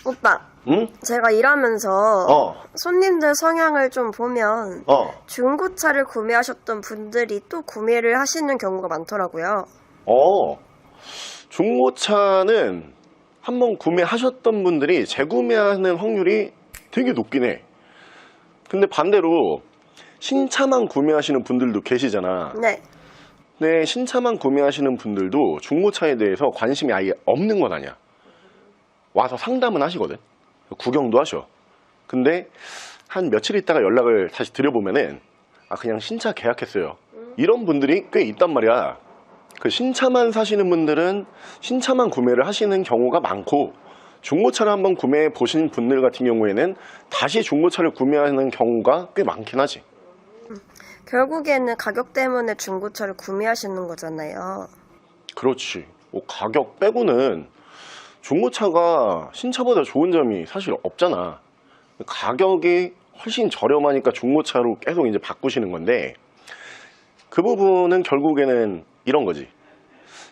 오빠, 응? 제가 일하면서 어. 손님들 성향을 좀 보면 중고차를 구매하셨던 분들이 또 구매를 하시는 경우가 많더라고요. 중고차는 한번 구매하셨던 분들이 재구매하는 확률이 되게 높긴 해. 근데 반대로 신차만 구매하시는 분들도 계시잖아. 네. 근데 신차만 구매하시는 분들도 중고차에 대해서 관심이 아예 없는 건 아니야. 와서 상담은 하시거든. 구경도 하셔. 근데 한 며칠 있다가 연락을 다시 드려보면은 그냥 신차 계약했어요. 이런 분들이 꽤 있단 말이야. 그 신차만 사시는 분들은 신차만 구매를 하시는 경우가 많고, 중고차를 한번 구매해 보신 분들 같은 경우에는 다시 중고차를 구매하는 경우가 꽤 많긴 하지. 결국에는 가격 때문에 중고차를 구매하시는 거잖아요. 그렇지. 가격 빼고는 중고차가 신차보다 좋은 점이 사실 없잖아. 가격이 훨씬 저렴하니까 중고차로 계속 이제 바꾸시는 건데, 그 부분은 결국에는 이런 거지.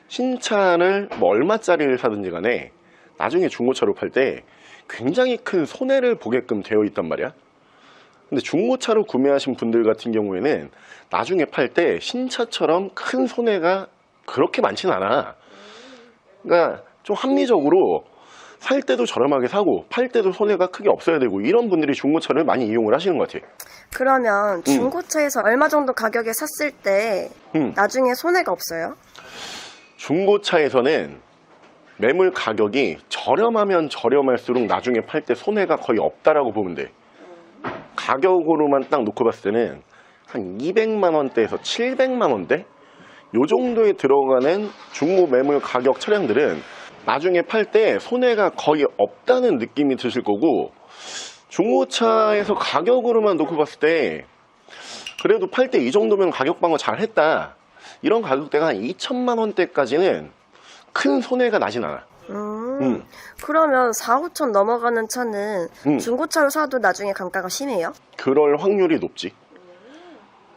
신차를 뭐 얼마짜리를 사든지 간에 나중에 중고차로 팔 때 굉장히 큰 손해를 보게끔 되어 있단 말이야. 근데 중고차로 구매하신 분들 같은 경우에는 나중에 팔 때 신차처럼 큰 손해가 그렇게 많진 않아. 그러니까 좀 합리적으로 살 때도 저렴하게 사고 팔 때도 손해가 크게 없어야 되고, 이런 분들이 중고차를 많이 이용을 하시는 것 같아. 그러면 중고차에서 얼마 정도 가격에 샀을 때 나중에 손해가 없어요? 중고차에서는 매물 가격이 저렴하면 저렴할수록 나중에 팔 때 손해가 거의 없다라고 보면 돼. 가격으로만 딱 놓고 봤을 때는 한 200만 원대에서 700만 원대? 요 정도에 들어가는 중고 매물 가격 차량들은 나중에 팔 때 손해가 거의 없다는 느낌이 드실 거고, 중고차에서 가격으로만 놓고 봤을 때 그래도 팔 때 이 정도면 가격 방어 잘 했다, 이런 가격대가 한 2천만 원대까지는 큰 손해가 나진 않아. 그러면 4, 5천 넘어가는 차는 중고차로 사도 나중에 감가가 심해요? 그럴 확률이 높지.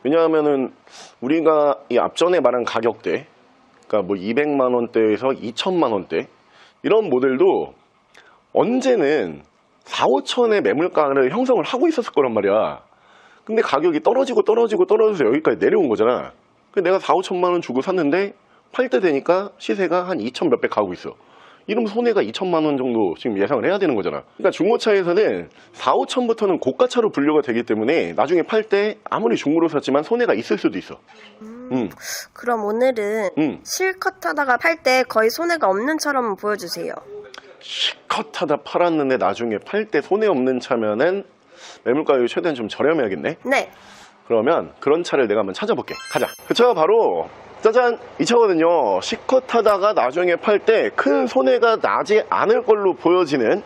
왜냐하면은 우리가 이 앞전에 말한 가격대, 그러니까 뭐 200만 원대에서 2천만 원대, 이런 모델도 언제는 4, 5천의 매물가를 형성을 하고 있었을 거란 말이야. 근데 가격이 떨어져서 여기까지 내려온 거잖아. 내가 4, 5천만 원 주고 샀는데 팔 때 되니까 시세가 한 2천 몇백 가고 있어. 이러면 손해가 2천만 원 정도 지금 예상을 해야 되는 거잖아. 그러니까 중고차에서는 4, 5천부터는 고가차로 분류가 되기 때문에 나중에 팔 때 아무리 중고로 샀지만 손해가 있을 수도 있어. 그럼 오늘은 실컷 하다가 팔 때 거의 손해가 없는 차로 보여주세요. 실컷 하다 팔았는데 나중에 팔 때 손해 없는 차면은 매물가격이 최대한 좀 저렴해야겠네. 네. 그러면 그런 차를 내가 한번 찾아볼게. 가자. 그 차가 바로 짜잔, 이 차거든요. 실컷 하다가 나중에 팔 때 큰 손해가 나지 않을 걸로 보여지는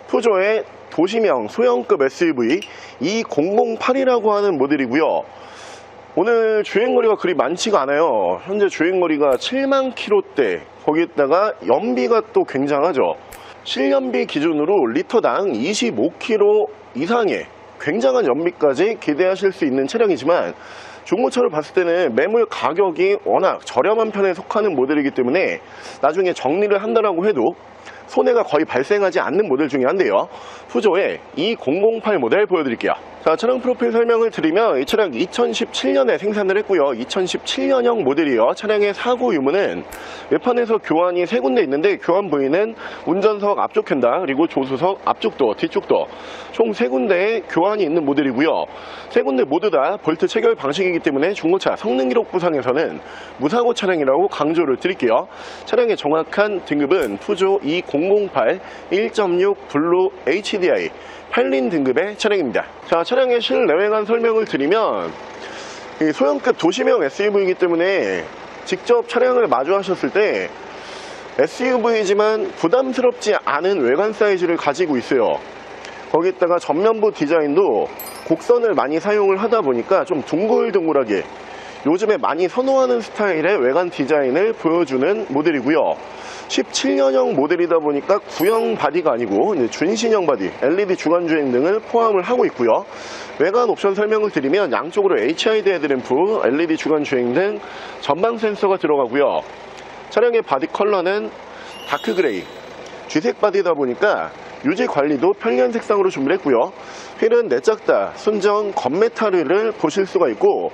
푸조의 도시명 소형급 SUV 2008이라고 하는 모델이고요. 오늘 주행거리가 그리 많지가 않아요. 현재 주행거리가 7만 킬로대, 거기에다가 연비가 또 굉장하죠. 실연비 기준으로 리터당 25km 이상의 굉장한 연비까지 기대하실 수 있는 차량이지만, 중고차를 봤을 때는 매물 가격이 워낙 저렴한 편에 속하는 모델이기 때문에 나중에 정리를 한다라고 해도 손해가 거의 발생하지 않는 모델 중에 한데요. 푸조의 2008 모델 보여드릴게요. 자, 차량 프로필 설명을 드리면 이 차량 2017년에 생산을 했고요. 2017년형 모델이에요. 차량의 사고 유무는 외판에서 교환이 3군데 있는데, 교환 부위는 운전석 앞쪽 휀다, 그리고 조수석 앞쪽도 뒤쪽도 총 3군데의 교환이 있는 모델이고요. 3군데 모두 다 볼트 체결 방식이기 때문에 중고차 성능기록부상에서는 무사고 차량이라고 강조를 드릴게요. 차량의 정확한 등급은 푸조 2008 1.6 블루 HDI 8린 등급의 차량입니다. 자, 차량의 실내외관 설명을 드리면 이 소형급 도시명 SUV이기 때문에 직접 차량을 마주하셨을 때 SUV이지만 부담스럽지 않은 외관 사이즈를 가지고 있어요. 거기에다가 전면부 디자인도 곡선을 많이 사용을 하다 보니까 좀 둥글둥글하게 요즘에 많이 선호하는 스타일의 외관 디자인을 보여주는 모델이고요. 17년형 모델이다 보니까 구형 바디가 아니고 이제 준신형 바디, LED 주간주행 등을 포함을 하고 있고요. 외관 옵션 설명을 드리면 양쪽으로 HID 헤드램프, LED 주간주행 등 전방 센서가 들어가고요. 차량의 바디 컬러는 다크 그레이, G색 바디다 보니까 유지 관리도 편리한 색상으로 준비를 했고요. 휠은 내짝다 순정 건메탈을 보실 수가 있고,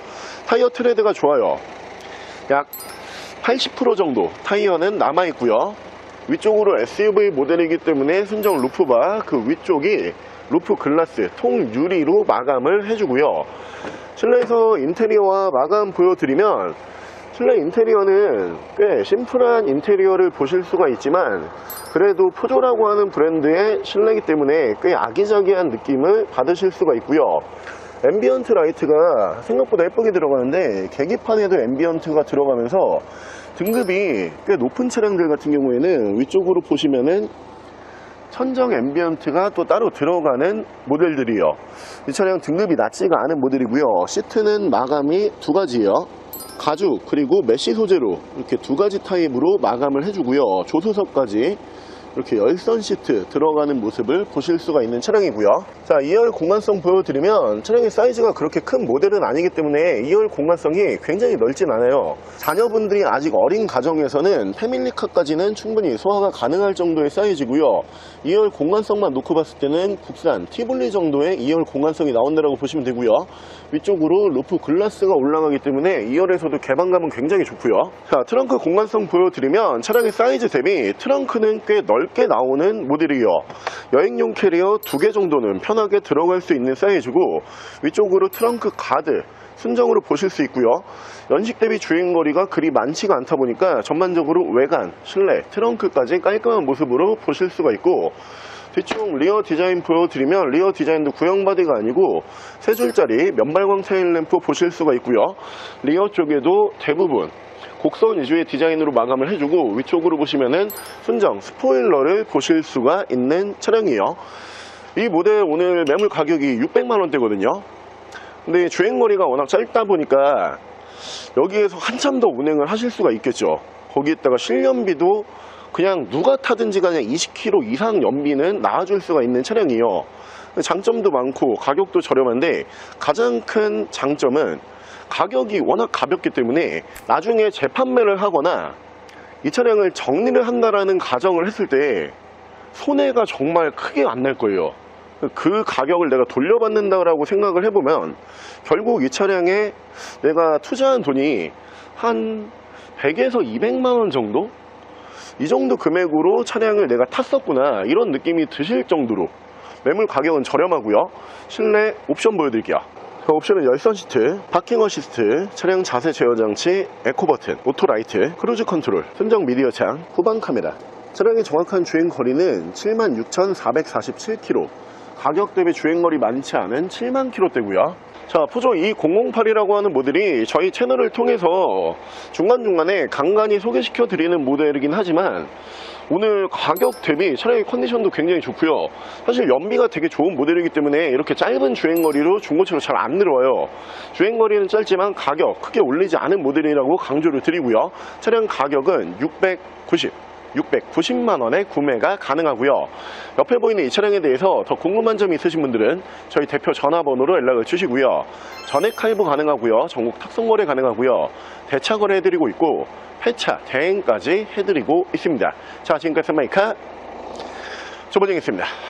타이어 트레드가 좋아요. 약 80% 정도 타이어는 남아있고요. 위쪽으로 SUV 모델이기 때문에 순정 루프바 그 위쪽이 루프 글라스 통 유리로 마감을 해주고요. 실내에서 인테리어와 마감 보여드리면, 실내 인테리어는 꽤 심플한 인테리어를 보실 수가 있지만 그래도 푸조라고 하는 브랜드의 실내이기 때문에 꽤 아기자기한 느낌을 받으실 수가 있고요. 앰비언트 라이트가 생각보다 예쁘게 들어가는데, 계기판에도 앰비언트가 들어가면서 등급이 꽤 높은 차량들 같은 경우에는 위쪽으로 보시면은 천정 앰비언트가 또 따로 들어가는 모델들이요. 이 차량 등급이 낮지가 않은 모델이고요. 시트는 마감이 두 가지예요. 가죽 그리고 메쉬 소재로 이렇게 두 가지 타입으로 마감을 해주고요. 조수석까지 이렇게 열선 시트 들어가는 모습을 보실 수가 있는 차량이고요. 자, 2열 공간성 보여드리면, 차량의 사이즈가 그렇게 큰 모델은 아니기 때문에 2열 공간성이 굉장히 넓진 않아요. 자녀분들이 아직 어린 가정에서는 패밀리카까지는 충분히 소화가 가능할 정도의 사이즈고요. 2열 공간성만 놓고 봤을 때는 국산 티볼리 정도의 2열 공간성이 나온다고 보시면 되고요. 위쪽으로 루프 글라스가 올라가기 때문에 2열에서도 개방감은 굉장히 좋고요. 자, 트렁크 공간성 보여드리면, 차량의 사이즈 대비 트렁크는 꽤 넓게 나오는 모델이에요. 여행용 캐리어 2개 정도는 편하게 들어갈 수 있는 사이즈고, 위쪽으로 트렁크 가드 순정으로 보실 수 있고요. 연식 대비 주행거리가 그리 많지가 않다 보니까 전반적으로 외관, 실내, 트렁크까지 깔끔한 모습으로 보실 수가 있고, 뒤쪽 리어 디자인 보여드리면, 리어 디자인도 구형 바디가 아니고 3줄짜리 면발광 테일램프 보실 수가 있고요. 리어 쪽에도 대부분 곡선 위주의 디자인으로 마감을 해주고, 위쪽으로 보시면은 순정 스포일러를 보실 수가 있는 차량이에요. 이 모델 오늘 매물 가격이 600만원대거든요 근데 주행거리가 워낙 짧다 보니까 여기에서 한참 더 운행을 하실 수가 있겠죠. 거기에다가 실연비도 그냥 누가 타든지 간에 20km 이상 연비는 나와줄 수가 있는 차량이에요. 장점도 많고 가격도 저렴한데, 가장 큰 장점은 가격이 워낙 가볍기 때문에 나중에 재판매를 하거나 이 차량을 정리를 한다라는 가정을 했을 때 손해가 정말 크게 안 날 거예요. 그 가격을 내가 돌려받는다라고 생각을 해보면, 결국 이 차량에 내가 투자한 돈이 한 100에서 200만원 정도? 이 정도 금액으로 차량을 내가 탔었구나, 이런 느낌이 드실 정도로 매물 가격은 저렴하고요. 실내 옵션 보여드릴게요. 옵션은 열선 시트, 파킹 어시스트, 차량 자세 제어 장치, 에코 버튼, 오토 라이트, 크루즈 컨트롤, 순정 미디어 창, 후방 카메라. 차량의 정확한 주행 거리는 76,447km, 가격 대비 주행거리 많지 않은 7만 km대고요. 자, 푸조 2008이라고 하는 모델이 저희 채널을 통해서 중간중간에 간간히 소개시켜 드리는 모델이긴 하지만, 오늘 가격 대비 차량의 컨디션도 굉장히 좋고요. 사실 연비가 되게 좋은 모델이기 때문에 이렇게 짧은 주행거리로 중고차로 잘 안 늘어요. 주행거리는 짧지만 가격 크게 올리지 않은 모델이라고 강조를 드리고요. 차량 가격은 690만원에 구매가 가능하고요. 옆에 보이는 이 차량에 대해서 더 궁금한 점이 있으신 분들은 저희 대표 전화번호로 연락을 주시고요. 전액 할부 가능하고요. 전국 탁송거래 가능하고요. 대차 거래 해드리고 있고, 폐차, 대행까지 해드리고 있습니다. 자, 지금까지 마이카 조보정이었습니다.